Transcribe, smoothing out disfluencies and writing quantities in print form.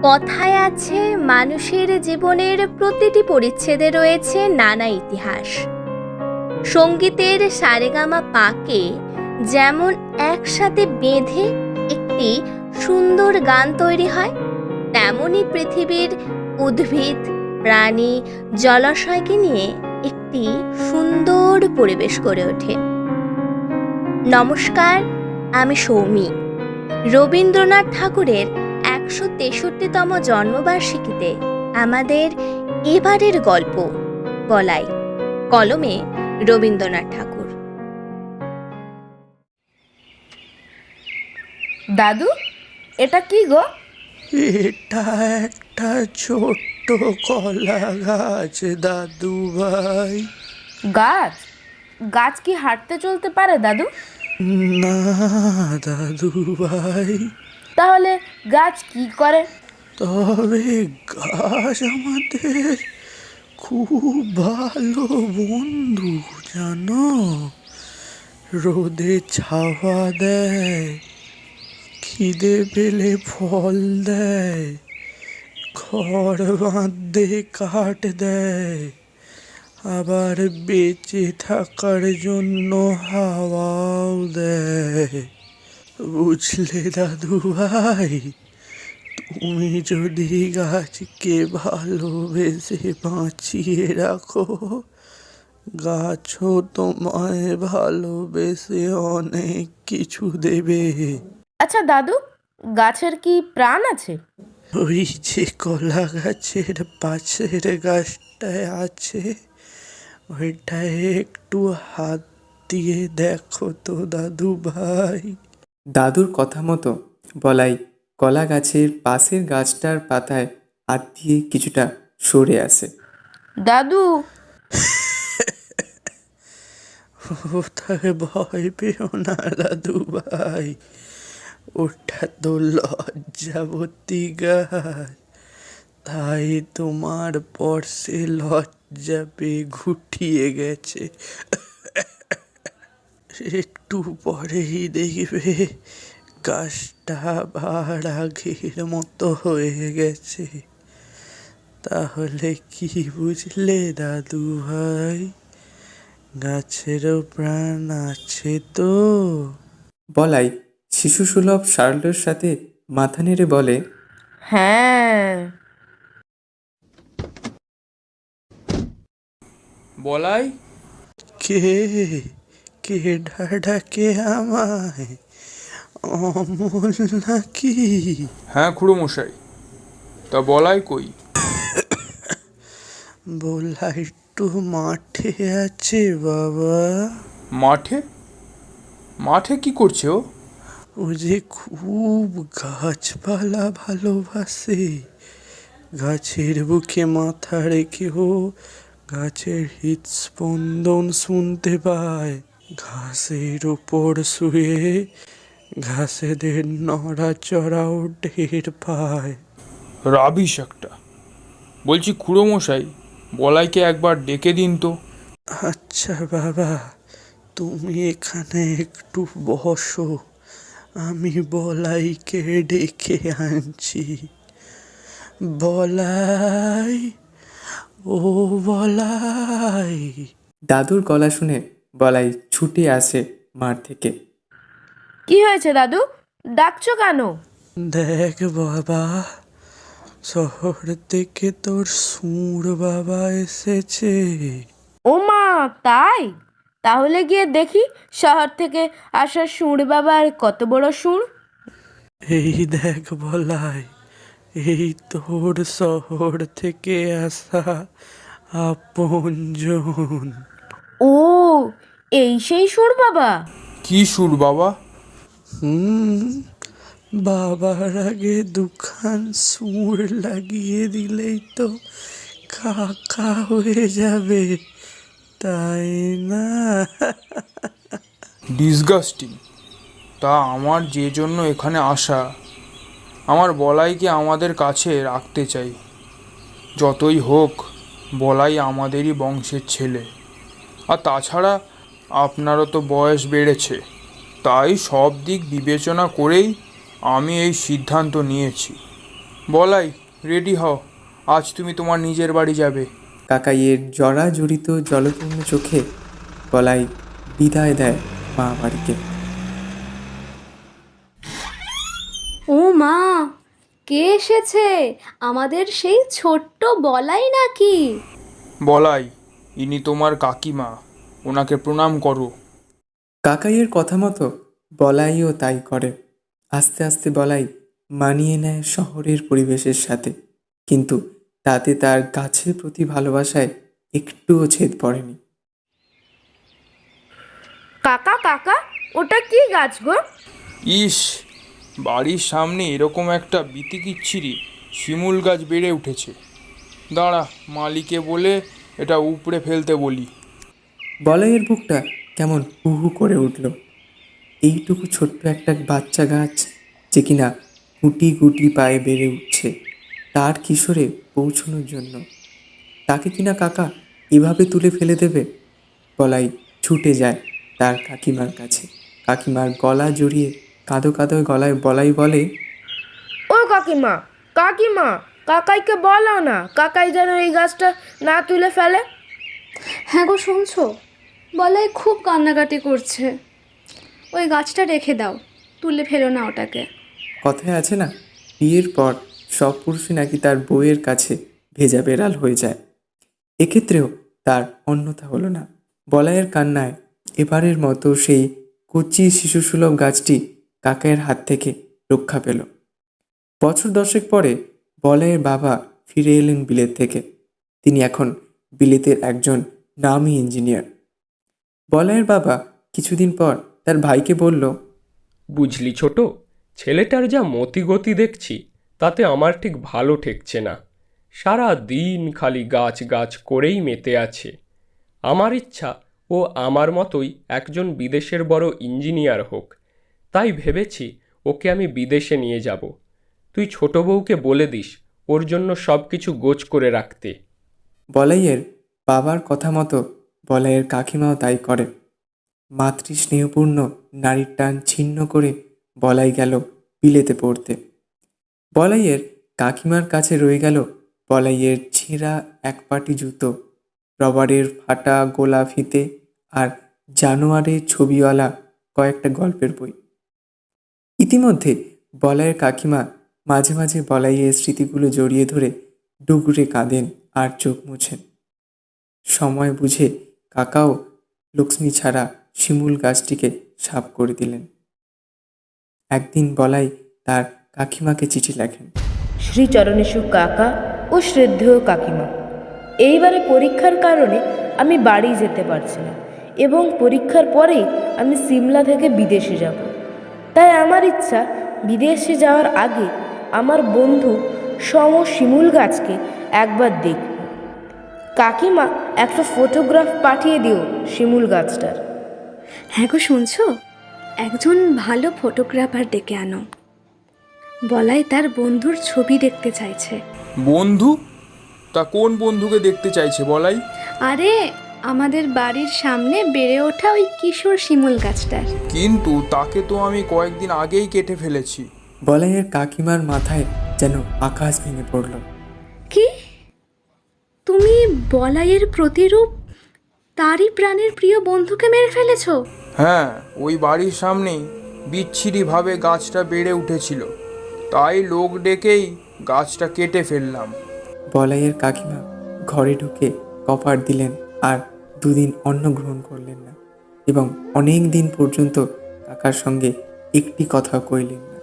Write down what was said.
কথায় আছে, মানুষের জীবনের প্রতিটি পরিচ্ছেদে রয়েছে নানা ইতিহাস। সঙ্গীতের সারেগামা পাকে যেমন একসাথে বেঁধে একটি সুন্দর গান তৈরি হয়, তেমনি পৃথিবীর উদ্ভিদ, প্রাণী, জলাশয়কে নিয়ে একটি সুন্দর পরিবেশ গড়ে ওঠে। নমস্কার, আমি সৌমি। রবীন্দ্রনাথ ঠাকুরের ১৬৩তম জন্মবার্ষিকীতে আমাদের এবারের গল্প বলাই, কলমে রবীন্দ্রনাথ ঠাকুর। দাদু, এটা কি গো? এটা একটা ছোট্ট কলা গাছ দাদু ভাই। গাছ? গাছ কি হাঁটতে চলতে পারে দাদু? না দাদু ভাই, তাহলে গাছ কি করে? তবে গাছ আমাদের খুব ভালো বন্ধু, জানো। রোদে ছাওয়া দেয়, খিদে পেলে ফল দেয়, ঘর বাঁধতে কাঠ দেয়, আবার বেঁচে থাকার জন্য হাওয়াও দেয়। বুঝলে দাদু ভাই, তুমি যদি গাছকে ভালোবেসে বাঁচিয়ে রাখো, গাছও তোমায় ভালোবেসে অনেক কিছু দেবে। আচ্ছা দাদু, গাছের কি প্রাণ আছে? ওই যে কলা গাছের পাশের গাছটায় আছে, ওইটায় একটু হাত দিয়ে দেখো তো দাদু ভাই। দাদুর কথা মতো বলাই কলা গাছের পাশের গাছটার পাতায় হাত দিয়ে কিছুটা সরে আসে। দাদু, ওটাকে ভয় পেও না দাদু ভাই, ওটা তো লজ্জাবতী গাছ, তাই তোমার পরশে লজ্জা পেয়ে ঘুটিয়ে গেছে। একটু পরেই দেখবে গাছটা আবার আগের মতো হয়ে গেছে। তাহলে কি বুঝলে দাদু ভাই, গাছেরও প্রাণ আছে তো? বলাই শিশুসুলভ সারল্যের সাথে মাথা নেড়ে বলে, হ্যাঁ। বলাই, কে কে ডাকে আমায়? অমল নাকি? হ্যাঁ খুড়োমশাই, তা বলাই কই? বলা একটু মাঠে আছে বাবা। মাঠে? মাঠে কি করছে ও? ও যে খুব গাছপালা ভালোবাসে, গাছের বুকে মাথা রেখে ও গাছের হৃদস্পন্দন শুনতে পায়, ঘাসের উপর শুয়ে ঘাসেদের নড়াচড়াও টের পায়। রাবিশ একটা। বলছি খুড়োমশাই, বলাইকে একবার ডেকে দিন তো। আচ্ছা বাবা, তুমি এখানে একটু বসো, আমি বলাইকে ডেকে আনছি। বলাই, ও বলাই। দাদুর গলা শুনে বলাই ছুটে আসে মাঠ থেকে। কি হয়েছে দাদু, ডাকছো কেন? দেখ বাবা, শহর থেকে তোর সুর বাবা এসেছে। ও মা, তাই? তাহলে গিয়ে দেখি শহর থেকে আসা সুর বাবার কত বড় সুর। এই দেখ বলাই, এই তোর শহর থেকে আসা আপনজন। ও, এই সেই সুর বাবা? কি সুর বাবা? বাবার আগে দুখান সুর লাগিয়ে দিলেই তো কাকা হয়ে যাবে, তাই না? ডিসগাস্টিং। তা আমার যে জন্য এখানে আসা, আমার বলাইকে আমাদের কাছে রাখতে চাই। যতই হোক বলাই আমাদেরই বংশের ছেলে, আর তাছাড়া আপনারও তো বয়স বেড়েছে, তাই সব দিক বিবেচনা করেই আমি এই সিদ্ধান্ত নিয়েছি। বলাই, রেডি হও, আজ তুমি তোমার নিজের বাড়ি যাবে। কাকাইয়ের জড়াজড়িত জলপূর্ণ চোখে বলাই বিদায় দেয় মা বাড়িকে। ও মা, কে এসেছে? আমাদের সেই ছোট্ট বলাই নাকি? বলাই, ইনি তোমার কাকিমা, ওনাকে প্রণাম করো। কাকাইয়ের কথা মতো বলাইও তাই করে। আস্তে আস্তে বলাই মানিয়ে নেয় শহরের পরিবেশের সাথে, কিন্তু তাতে তার গাছের প্রতি ভালোবাসায় একটুও ছেদ পড়েনি। কাকা কাকা, ওটা কি গাছ গো? ইস, বাড়ির সামনে এরকম একটা বিতিকিচ্ছিরি শিমুল গাছ বেড়ে উঠেছে। দাঁড়া, মালিকে বলে এটা উপড়ে ফেলতে বলি। বলাইয়ের বুকটা কেমন হু হু করে উঠল। এইটুকু ছোট্ট একটা বাচ্চা গাছ যে কিনা গুটি গুটি পায়ে বেড়ে উঠছে তার কিশোরে পৌঁছানোর জন্য, তাকে কিনা কাকা এভাবে তুলে ফেলে দেবে? বলাই ছুটে যায় তার কাকিমার কাছে। কাকিমার গলা জড়িয়ে কাঁদো কাঁদো গলায় বলাই বলে, ও কাকিমা, কাকিমা, কাকাইকে বলো না কাকাই যেন এই গাছটা না তুলে ফেলে। হ্যাঁ গো, শুনছো? বলাই খুব কান্নাকাটি করছে। ওই গাছটা রেখে দাও, তুলে ফেলো না ওটাকে। কথায় আছে না, বিয়ের পর সব পুরুষই নাকি তার বউয়ের কাছে ভেজা বেড়াল হয়ে যায়। এক্ষেত্রেও তার অন্যথা হলো না। বলাইয়ের কান্নায় এবারের মতো সেই কচি শিশুসুলভ গাছটি কাকাইয়ের হাত থেকে রক্ষা পেল। বছর 10 পরে বলাইয়ের বাবা ফিরে এলেন বিলেত থেকে। তিনি এখন বিলেতের একজন নামী ইঞ্জিনিয়ার। বলাইয়ের বাবা কিছুদিন পর তার ভাইকে বলল, বুঝলি ছোট, ছেলেটার যা মতিগতি দেখছি তাতে আমার ঠিক ভালো ঠেকছে না। সারা দিন খালি গাছ গাছ করেই মেতে আছে। আমার ইচ্ছা ও আমার মতোই একজন বিদেশের বড় ইঞ্জিনিয়ার হোক। তাই ভেবেছি ওকে আমি বিদেশে নিয়ে যাব। তুই ছোট বউকে বলে দিস ওর জন্য সব কিছু গোছ করে রাখতে। বলাইয়ের বাবার কথা মতো বলাইয়ের কাকিমাও তাই করে। মাতৃস্নেহপূর্ণ নারীর টান ছিন্ন করে বলাই গেল বিলেতে পড়তে। বলাইয়ের কাকিমার কাছে রয়ে গেল বলাইয়ের ছেঁড়া একপাটি জুতো, রবারের ফাটা গোলা ফিতে আর জানোয়ারের ছবিওয়ালা কয়েকটা গল্পের বই। ইতিমধ্যে বলাইয়ের কাকিমা মাঝে মাঝে বলাইয়ের স্মৃতিগুলো জড়িয়ে ধরে ডুগরে কাঁদেন আর চোখ মুছেন। সময় বুঝে কাকাও লক্ষ্মী ছাড়া শিমুল গাছটিকে সাফ করে দিলেন। একদিন বলাই তার কাকিমাকে চিঠি লেখেন। শ্রীচরণেশু কাকা ও শ্রদ্ধেয় কাকিমা, এইবারে পরীক্ষার কারণে আমি বাড়ি যেতে পারছি না এবং পরীক্ষার পরেই আমি সিমলা থেকে বিদেশে যাব। তাই আমার ইচ্ছা বিদেশে যাওয়ার আগে আমার বন্ধু শিমুল গাছকে একবার দেখব। কাকিমা একটা ফটোগ্রাফ পাঠিয়ে দিও শিমুল গাছটার। হ্যাঁ গো, শুনছো? একজন ভালো ফটোগ্রাফার ডেকে আনো। বলাই তার বন্ধুর ছবি দেখতে চাইছে। বন্ধু? তা কোন বন্ধুকে দেখতে চাইছে বলাই? আরে, আমাদের বাড়ির সামনে বেড়ে ওঠা ওই কিশোর শিমুল গাছটার। কিন্তু তাকে তো আমি কয়েকদিন আগেই কেটে ফেলেছি। বলাইয়ের কাকিমার মাথায় যেন আকাশ ভেঙে পড়ল। কি? তুমি বলাইয়ের প্রতিরূপ, তারই প্রাণের প্রিয় বন্ধুকে মেরে ফেলেছো? হ্যাঁ, ওই বাড়ির সামনেই বিচ্ছিরিভাবে গাছটা বেড়ে উঠেছিল, তাই লোক ডেকেই গাছটা কেটে ফেললাম। বলাইয়ের কাকিমা ঘরে ঢুকে কপার দিলেন আর 2 দিন অন্ন গ্রহণ করলেন না এবং অনেক দিন পর্যন্ত কাকার সঙ্গে একটি কথাও কইলেন না।